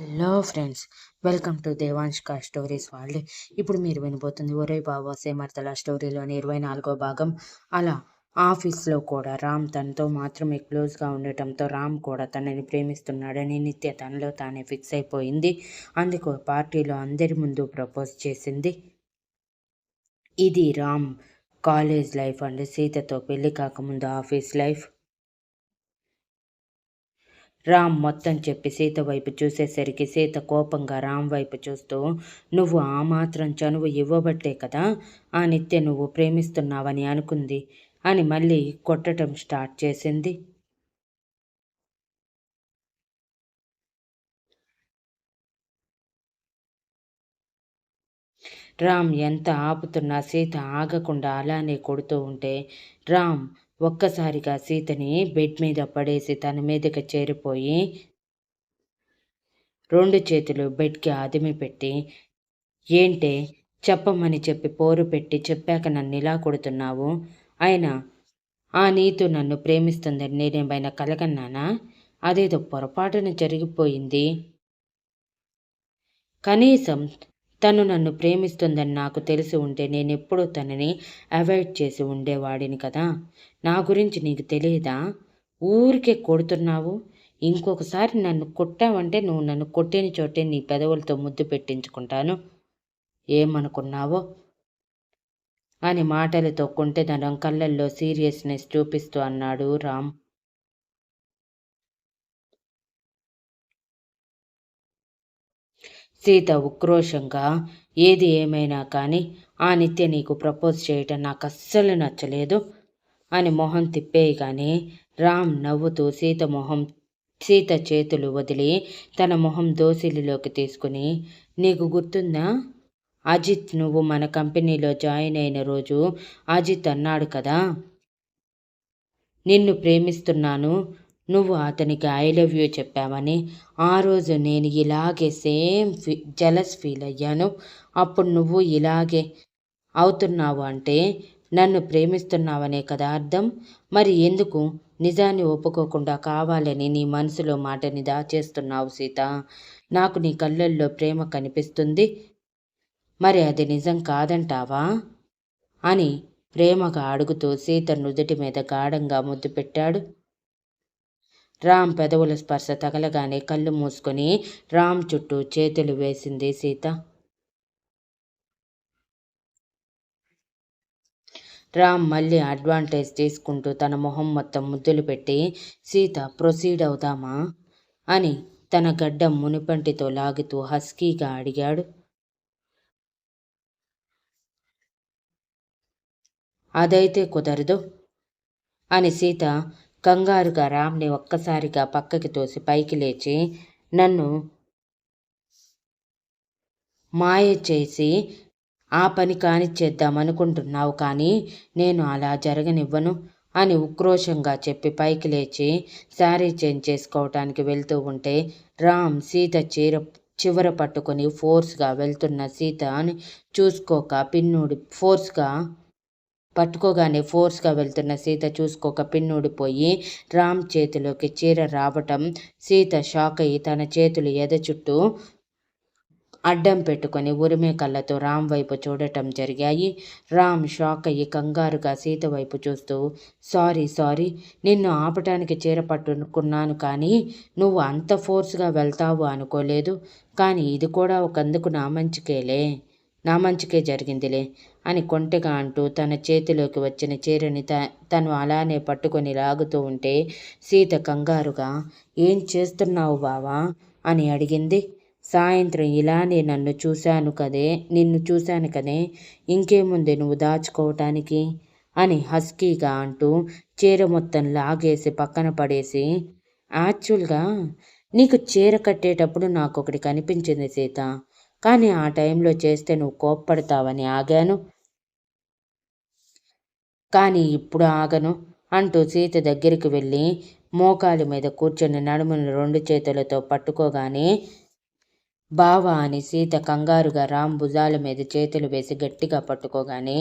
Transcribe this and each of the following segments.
Hello friends, welcome to దేవాంష్క stories world. ఇప్పుడు మీరు వినబోతుంది ఒరేయ్ బాబా సేమర్తల స్టోరీలోని 24వ భాగం. అలా ఆఫీస్లో కూడా రామ్ తనతో మాత్రమే క్లోజ్గా ఉండటంతో రామ్ కూడా తనని ప్రేమిస్తున్నాడని నిత్య తనలో తానే ఫిక్స్ అయిపోయింది. అందుకు పార్టీలో అందరి ముందు ప్రపోజ్ చేసింది. ఇది రామ్ కాలేజ్ లైఫ్ అండ్ సీతతో పెళ్లి కాకముందు ఆఫీస్ లైఫ్. రామ్ మొత్తం చెప్పి సీత వైపు చూసేసరికి సీత కోపంగా రామ్ వైపు చూస్తూ, నువ్వు ఆ మాత్రం చనువు ఇవ్వబట్టే కదా ఆ నిత్య నువ్వు ప్రేమిస్తున్నావని అనుకుంది అని మళ్ళీ కొట్టడం స్టార్ట్ చేసింది. రామ్ ఎంత ఆపుతున్నా సీత ఆగకుండా అలానే కొడుతూ ఉంటే రామ్ ఒక్కసారిగా సీతని బెడ్ మీద పడేసి తన మీదకి చేరిపోయి 2 చేతులు బెడ్కి ఆదిమి పెట్టి, ఏంటే చెప్పమని చెప్పి పోరు పెట్టి చెప్పాక నన్ను ఇలా కొడుతున్నావు? అయినా ఆ నీతు నన్ను ప్రేమిస్తుందని నేనేమైనా కలగన్నానా? అదేదో పొరపాటున జరిగిపోయింది. కనీసం తను నన్ను ప్రేమిస్తుందని నాకు తెలిసి ఉంటే నేనెప్పుడూ తనని అవాయిడ్ చేసి ఉండేవాడిని కదా. నా గురించి నీకు తెలియదా? ఊరికే కొడుతున్నావు. ఇంకొకసారి నన్ను కొట్టావంటే నువ్వు నన్ను కొట్టిన చోటే నీ పెదవులతో ముద్దు పెట్టించుకుంటాను. ఏమనుకున్నావో అని మాటలతో కొంటెదనం కళ్ళల్లో సీరియస్నెస్ చూపిస్తూ అన్నాడు రామ్. సీత ఉక్రోషంగా, ఏది ఏమైనా కానీ ఆ నిత్య నీకు ప్రపోజ్ చేయటం నాకు అస్సలు నచ్చలేదు అని మొహం తిప్పేయగానే రామ్ నవ్వుతూ సీత చేతులు వదిలి తన మొహం దోసిలిలోకి తీసుకుని, నీకు గుర్తుందా అజిత్ నువ్వు మన కంపెనీలో జాయిన్ అయిన రోజు అజిత్ అన్నాడు కదా, నిన్ను ప్రేమిస్తున్నాను, నువ్వు అతనికి ఐ లవ్ యూ చెప్పావని. ఆ రోజు నేను ఇలాగే సేమ్ జలస్ ఫీల్ అయ్యాను. అప్పుడు నువ్వు ఇలాగే అవుతున్నావు అంటే నన్ను ప్రేమిస్తున్నావనే కదా అర్థం. మరి ఎందుకు నిజాన్ని ఒప్పుకోకుండా కావాలని నీ మనసులో మాటని దాచేస్తున్నావు సీత? నాకు నీ కళ్ళల్లో ప్రేమ కనిపిస్తుంది, మరి అది నిజం కాదంటావా అని ప్రేమగా అడుగుతూ సీత నుదుటి మీద గాఢంగా ముద్దు పెట్టాడు. రామ్ పెదవుల స్పర్శ తగలగానే కళ్ళు మూసుకొని రామ్ చుట్టూ చేతులు వేసింది సీత. రామ్ మళ్ళీ అడ్వాంటేజ్ తీసుకుంటూ తన మొహం మొత్తం ముద్దులు పెట్టి, సీత ప్రొసీడ్ అవుదామా అని తన గడ్డం మునిపంటితో లాగుతూ హస్కీగా అడిగాడు. అదైతే కుదరదు అని సీత కంగారుగా రామ్ని ఒక్కసారిగా పక్కకి తోసి పైకి లేచి, నన్ను మాయ చేసి ఆ పని కానిచ్చేద్దామనుకుంటున్నావు, కానీ నేను అలా జరగనివ్వను అని ఉక్రోషంగా చెప్పి పైకి లేచి శారీ చేంజ్ చేసుకోవటానికి వెళ్తూ ఉంటే రామ్ సీత చివర పట్టుకొని ఫోర్స్గా వెళ్తున్న సీత అని ఫోర్స్గా వెళ్తున్న సీత చూసుకోక పిన్నూడిపోయి రామ్ చేతిలోకి చీర రావటం సీత షాక్ అయ్యి తన చేతులు ఎద చుట్టూ అడ్డం పెట్టుకొని ఉరిమే కళ్ళతో రామ్ వైపు చూడటం జరిగాయి. రామ్ షాక్ అయ్యి కంగారుగా సీత వైపు చూస్తూ, సారీ నిన్ను ఆపటానికి చీర పట్టుకున్నాను, కానీ నువ్వు అంత ఫోర్స్గా వెళ్తావు అనుకోలేదు. కానీ ఇది కూడా ఒకందుకు నా మంచికే జరిగిందిలే అని కొంటెగా అంటూ తన చేతిలోకి వచ్చిన చీరని తను అలానే పట్టుకొని లాగుతూ ఉంటే సీత కంగారుగా, ఏం చేస్తున్నావు బావా అని అడిగింది. సాయంత్రం ఇలానే నిన్ను చూశాను కదే, ఇంకేముంది నువ్వు దాచుకోవటానికి అని హస్కీగా అంటూ చీర మొత్తం లాగేసి పక్కన పడేసి, యాక్చువల్గా నీకు చీర కట్టేటప్పుడు నాకొకటి కనిపించింది సీత, కానీ ఆ టైంలో చేస్తే నువ్వు కోప్పడతావని ఆగాను, కానీ ఇప్పుడు ఆగను అంటూ సీత దగ్గరికి వెళ్ళి మోకాలి మీద కూర్చొని నడుమును 2 చేతులతో పట్టుకోగానే బావా అని సీత కంగారుగా రామ్ భుజాల మీద చేతులు వేసి గట్టిగా పట్టుకోగానే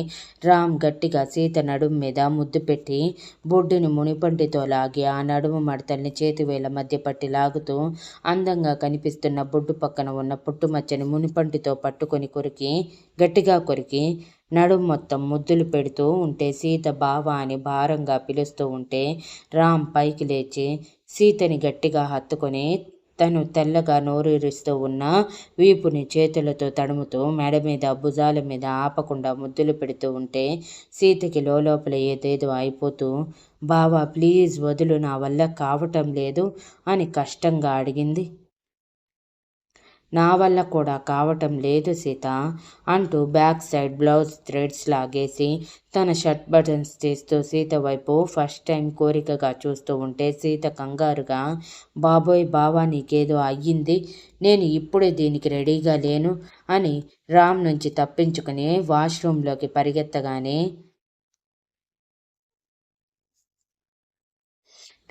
రామ్ గట్టిగా సీత నడుము మీద ముద్దు పెట్టి బొడ్డుని మునిపంటితో లాగి ఆ నడుము మడతల్ని చేతివేళ్ల మధ్య పట్టి లాగుతూ అందంగా కనిపిస్తున్న బొడ్డు పక్కన ఉన్న పుట్టుమచ్చని మునిపంటితో పట్టుకొని గట్టిగా కొరికి నడుము మొత్తం ముద్దులు పెడుతూ ఉంటే సీత బావా అని భారంగా పిలుస్తూ ఉంటే రామ్ పైకి లేచి సీతని గట్టిగా హత్తుకొని తను తెల్లగా నోరూరిస్తూ ఉన్న వీపుని చేతులతో తడుముతూ మెడ మీద భుజాల మీద ఆపకుండా ముద్దులు పెడుతూ ఉంటే సీతకి లోపల ఏదేదో అయిపోతూ బావా ప్లీజ్ వదులు, నా వల్ల కావటం లేదు అని కష్టంగా అడిగింది. నా వల్ల కూడా కావటం లేదు సీత అంటూ బ్యాక్ సైడ్ బ్లౌజ్ థ్రెడ్స్ లాగేసి తన షర్ట్ బటన్స్ తీస్తూ సీత వైపు ఫస్ట్ టైం కోరికగా చూస్తూ ఉంటే సీత కంగారుగా బాబోయ్ బావా నీకేదో అయ్యింది, నేను ఇప్పుడే దీనికి రెడీగా లేను అని రామ్ నుంచి తప్పించుకుని వాష్రూమ్లోకి పరిగెత్తగానే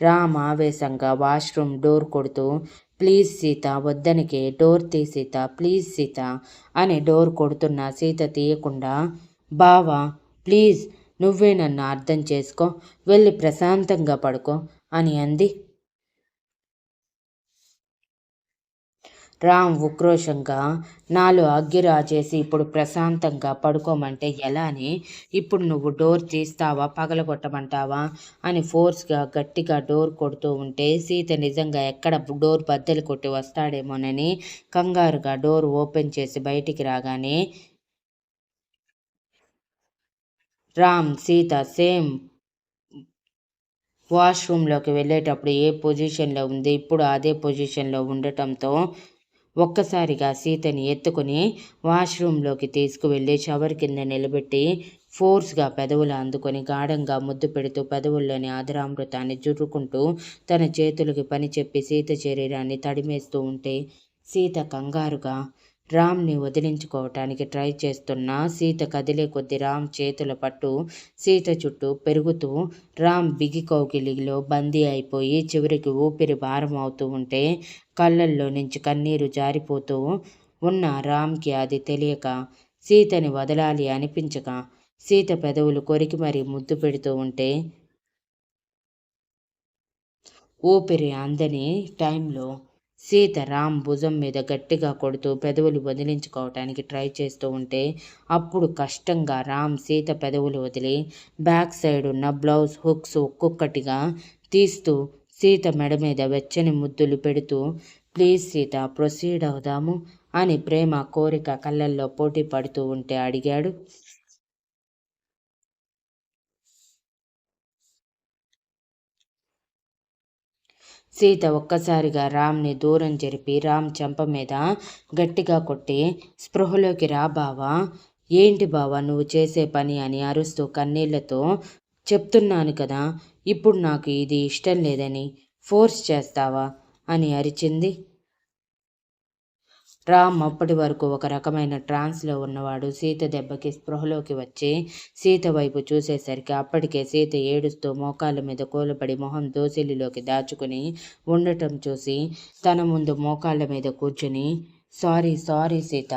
రామ్ ఆవేశంగా వాష్రూమ్ డోర్ కొడుతూ ప్లీజ్ సీత వద్దనికే, డోర్ తీ సీత ప్లీజ్ సీత అని డోర్ కొడుతున్న సీత తీయకుండా బావా ప్లీజ్ నువ్వే నన్ను అర్థం చేసుకో, వెళ్ళి ప్రశాంతంగా పడుకో అని అంది. రామ్ ఉక్రోషంగా నాలో అగ్గి రాజేసి ఇప్పుడు ప్రశాంతంగా పడుకోమంటే ఎలా అని, ఇప్పుడు నువ్వు డోర్ తీస్తావా పగలగొట్టమంటావా అని ఫోర్స్గా గట్టిగా డోర్ కొడుతూ ఉంటే సీత నిజంగా ఎక్కడ డోర్ బద్దలు కొట్టి వస్తాడేమోనని కంగారుగా డోర్ ఓపెన్ చేసి బయటికి రాగానే రామ్ సీత సేమ్ వాష్రూమ్లోకి వెళ్ళేటప్పుడు ఏ పొజిషన్లో ఉంది ఇప్పుడు అదే పొజిషన్లో ఉండటంతో ఒక్కసారిగా సీతని ఎత్తుకుని వాష్రూమ్లోకి తీసుకువెళ్ళి షవర్ కింద నిలబెట్టి ఫోర్స్గా పెదవులు అందుకొని గాఢంగా ముద్దు పెడుతూ పెదవుల్లోని ఆదరామృతాన్ని జుర్రుకుంటూ తన చేతులకి పని చెప్పి సీత శరీరాన్ని తడిమేస్తూ ఉంటే సీత కంగారుగా రామ్ని వదిలించుకోవటానికి ట్రై చేస్తున్న సీత కదిలే కొద్ది రామ్ చేతుల పట్టు సీత చుట్టూ పెరుగుతూ రామ్ బిగి కౌగిలిలో బందీ అయిపోయి చివరికి ఊపిరి భారం అవుతూ ఉంటే కళ్ళల్లో నుంచి కన్నీరు జారిపోతూ ఉన్న రామ్కి అది తెలియక సీతని వదలాలి అనిపించక సీత పెదవులు కొరికి మరీ ముద్దు పెడుతూ ఉంటే ఊపిరి అందని టైంలో సీత రామ్ భుజం మీద గట్టిగా కొడుతూ పెదవులు వదిలించుకోవటానికి ట్రై చేస్తూ ఉంటే అప్పుడు కష్టంగా రామ్ సీత పెదవులు వదిలి బ్యాక్ సైడ్ ఉన్న బ్లౌజ్ హుక్స్ ఒక్కొక్కటిగా తీస్తూ సీత మెడ మీద వెచ్చని ముద్దులు పెడుతూ ప్లీజ్ సీత ప్రొసీడ్ అవుదాము అని ప్రేమ కోరిక కళ్ళల్లో పోటీ పడుతూ ఉంటే అడిగాడు. సీత ఒక్కసారిగా రామ్ని దూరం జరిపి రామ్ చెంప మీద గట్టిగా కొట్టి స్పృహలోకి రా బావా, ఏంటి బావా నువ్వు చేసే పని అని అరుస్తూ కన్నీళ్లతో చెప్తున్నాను కదా ఇప్పుడు నాకు ఇది ఇష్టం లేదని, ఫోర్స్ చేస్తావా అని అరిచింది. రామ్ అప్పటి వరకు ఒక రకమైన ట్రాన్స్లో ఉన్నవాడు సీత దెబ్బకి స్పృహలోకి వచ్చి సీత వైపు చూసేసరికి అప్పటికే సీత ఏడుస్తూ మోకాళ్ళ మీద కూలబడి మొహం దోసిలిలోకి దాచుకుని ఉండటం చూసి తన ముందు మోకాళ్ళ మీద కూర్చుని సారీ సారీ సీత,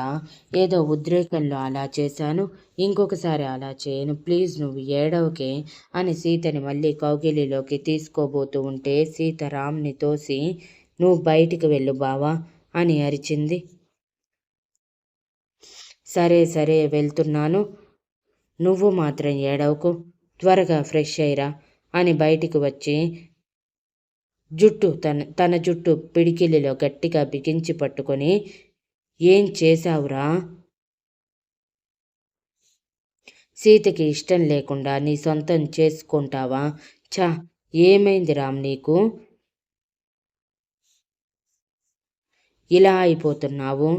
ఏదో ఉద్రేకంలో అలా చేశాను, ఇంకొకసారి అలా చేయను, ప్లీజ్ నువ్వు ఏడవకే అని సీతని మళ్ళీ కౌగిలిలోకి తీసుకోబోతూ ఉంటే సీత రామ్ని తోసి నువ్వు బయటికి వెళ్ళు బావా అని అరిచింది. సరే సరే వెళ్తున్నాను, నువ్వు మాత్రం ఏడవకు, త్వరగా ఫ్రెష్ అయ్యిరా అని బయటికి వచ్చి తన జుట్టు పిడికిలిలో గట్టిగా బిగించి పట్టుకొని ఏం చేశావురా, సీతకి ఇష్టం లేకుండా నీ సొంతం చేసుకుంటావా, ఛా ఏమైంది రామ్ నీకు, ఇలా అయిపోతున్నావు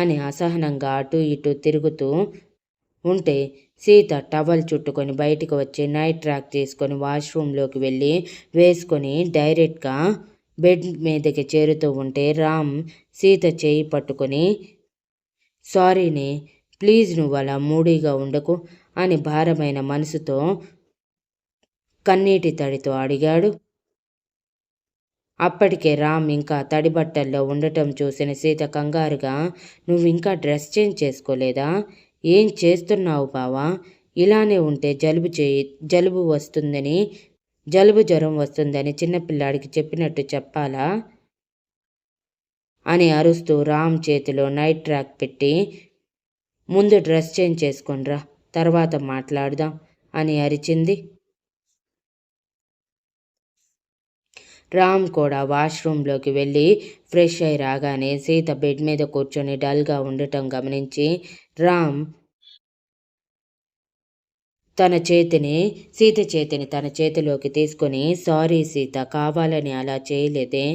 అని అసహనంగా అటూ ఇటూ తిరుగుతూ ఉంటే సీత టవల్ చుట్టుకొని బయటికి వచ్చి నైట్ ట్రాక్ తీసుకొని వాష్రూమ్లోకి వెళ్ళి వేసుకొని డైరెక్ట్గా బెడ్ మీదకి చేరుతూ ఉంటే రామ్ సీత చేయి పట్టుకొని సారీనే, ప్లీజ్ నువ్వు అలా మూడీగా ఉండకు అని భారమైన మనసుతో కన్నీటి తడితో అడిగాడు. అప్పటికే రామ్ ఇంకా తడి బట్టల్లో ఉండటం చూసిన సీత కంగారుగా, నువ్వింకా డ్రెస్ చేంజ్ చేసుకోలేదా? ఏం చేస్తున్నావు బావా? ఇలానే ఉంటే జలుబు వస్తుందని, జలుబు జ్వరం వస్తుందని చిన్నపిల్లాడికి చెప్పినట్టు చెప్పాలా? అని అరుస్తూ రామ్ చేతిలో నైట్ ట్రాక్ పెట్టి, ముందు డ్రెస్ చేంజ్ చేసుకొనిరా, తర్వాత మాట్లాడదాం అని అరిచింది. రామ్ కూడా వాష్రూంలోకి వెళ్ళి ఫ్రెష్ అయి రాగానే సీత బెడ్ మీద కూర్చొని డల్గా ఉండటం గమనించి రామ్ సీత చేతిని తన చేతిలోకి తీసుకొని, సారీ సీత, కావాలని అలా చేయలేదే,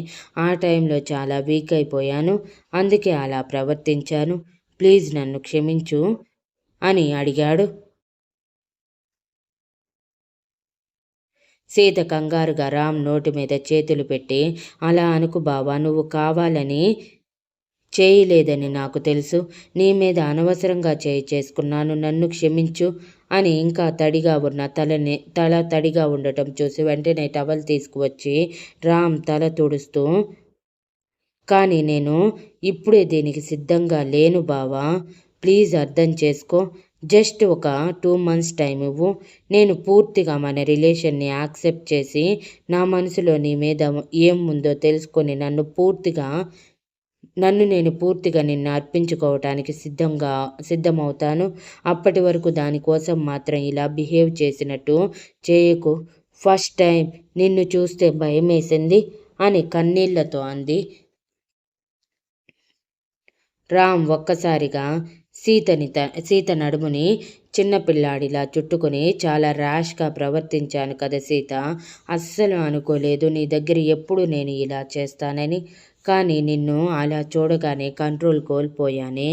ఆ టైంలో చాలా వీక్ అయిపోయాను, అందుకే అలా ప్రవర్తించాను, ప్లీజ్ నన్ను క్షమించు అని అడిగాడు. సీత కంగారుగా రామ్ నోటి మీద చేతులు పెట్టి, అలా అనుకు బావా, నువ్వు కావాలని చేయలేదని నాకు తెలుసు, నీ మీద అనవసరంగా చేసుకున్నాను, నన్ను క్షమించు అని ఇంకా తడిగా ఉన్న తల తడిగా ఉండటం చూసి వెంటనే టవల్ తీసుకువచ్చి రామ్ తల తుడుస్తూ, కానీ నేను ఇప్పుడే దీనికి సిద్ధంగా లేను బావా, ప్లీజ్ అర్థం చేసుకో, జస్ట్ ఒక 2 months టైం ఇవ్వు, నేను పూర్తిగా మన రిలేషన్ని యాక్సెప్ట్ చేసి నా మనసులో నీ మీద ఏం ఉందో తెలుసుకొని నేను పూర్తిగా నిన్ను అర్పించుకోవటానికి సిద్ధమవుతాను, అప్పటి వరకు దానికోసం మాత్రం ఇలా బిహేవ్ చేసినట్టు చేయకు, ఫస్ట్ టైం నిన్ను చూస్తే భయమేసింది అని కన్నీళ్లతో అంది. రామ్ ఒక్కసారిగా సీత నడుముని చిన్నపిల్లాడిలా చుట్టుకొని, చాలా ర్యాష్గా ప్రవర్తించాను కదా సీత, అస్సలు అనుకోలేదు నీ దగ్గర ఎప్పుడు నేను ఇలా చేస్తానని, కానీ నిన్ను అలా చూడగానే కంట్రోల్ కోల్పోయానే,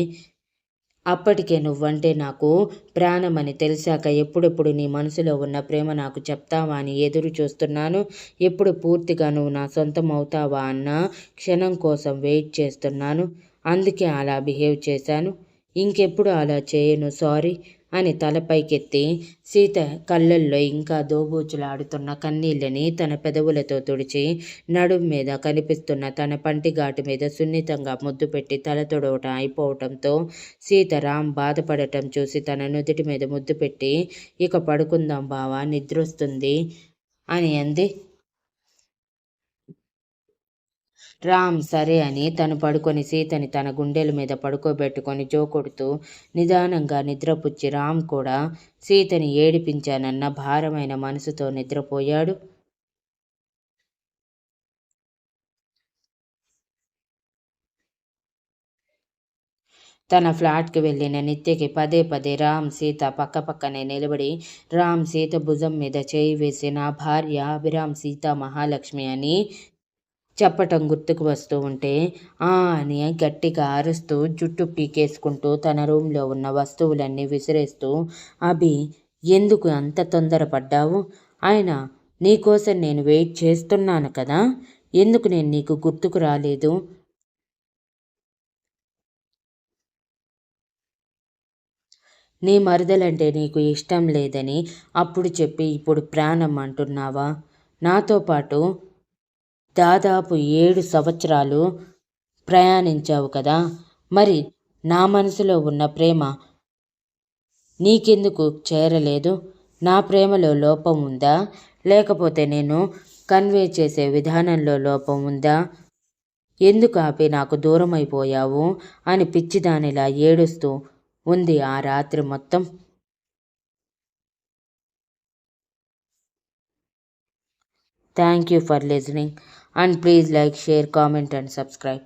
అప్పటికే నువ్వంటే నాకు ప్రాణమని తెలిసాక ఎప్పుడెప్పుడు నీ మనసులో ఉన్న ప్రేమ నాకు చెప్తావా అని ఎదురు చూస్తున్నాను, ఎప్పుడు పూర్తిగా నువ్వు నా సొంతం అవుతావా అన్న క్షణం కోసం వెయిట్ చేస్తున్నాను, అందుకే అలా బిహేవ్ చేశాను, ఇంకెప్పుడు అలా చేయను, సారీ అని తలపైకెత్తి సీత కళ్ళల్లో ఇంకా దోబూచులాడుతున్న కన్నీళ్ళని తన పెదవులతో తుడిచి నడుం మీద కనిపిస్తున్న తన పంటిఘాటు మీద సున్నితంగా ముద్దు పెట్టి తల తొడవటం అయిపోవటంతో సీత రామ్ బాధపడటం చూసి తన నుదుటి మీద ముద్దు పెట్టి, ఇక పడుకుందాం బావా, నిద్రొస్తుంది అని అంది. రామ్ సరే అని తను పడుకొని సీతని తన గుండెల మీద పడుకోబెట్టుకొని జోకొడుతూ నిదానంగా నిద్రపుచ్చి రామ్ కూడా సీతని ఏడిపించానన్న భారమైన మనసుతో నిద్రపోయాడు. తన ఫ్లాట్కి వెళ్ళిన నిత్యకి పదే పదే రామ్ సీత పక్కపక్కనే నిలబడి రామ్ సీత భుజం మీద చేయి వేసి, నా భార్య అభిరామ్ సీత మహాలక్ష్మి అని చెప్పటం గుర్తుకు వస్తూ ఉంటే ఆ అని గట్టిగా అరుస్తూ జుట్టు పీకేసుకుంటూ తన రూంలో ఉన్న వస్తువులన్నీ విసిరేస్తూ, అభి, ఎందుకు అంత తొందరపడ్డావు? ఆయన నీకోసం నేను వెయిట్ చేస్తున్నాను కదా, ఎందుకు నేను నీకు గుర్తుకు రాలేదు? నీ మరదలంటే నీకు ఇష్టం లేదని అప్పుడు చెప్పి ఇప్పుడు ప్రాణం అంటున్నావా? నాతో పాటు దాదాపు 7 సంవత్సరాలు ప్రయాణించావు కదా, మరి నా మనసులో ఉన్న ప్రేమ నీకెందుకు చేరలేదు? నా ప్రేమలో లోపం ఉందా, లేకపోతే నేను కన్వే చేసే విధానంలో లోపం ఉందా? ఎందుకు ఆపి నాకు దూరం అయిపోయావు అని పిచ్చిదానిలా ఏడుస్తూ ఉంది ఆ రాత్రి మొత్తం. Thank you for listening and please like, share, comment and subscribe.